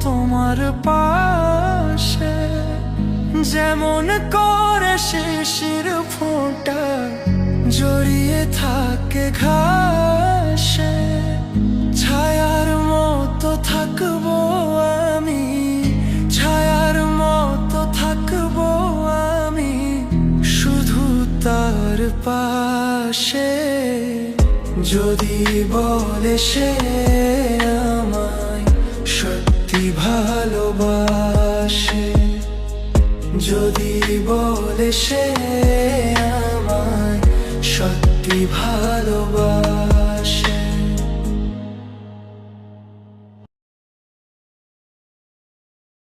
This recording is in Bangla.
তোমার পাশে। যেমন করে শিশির ফোঁটা জড়িয়ে থাকে ঘাসে, ছায়ার মতো থাকবো আমি, ছায়ার মতো থাকবো আমি শুধু তার পাশে। যদি বলে সে আমায় সত্যি ভালোবাসে, যদি বলে সে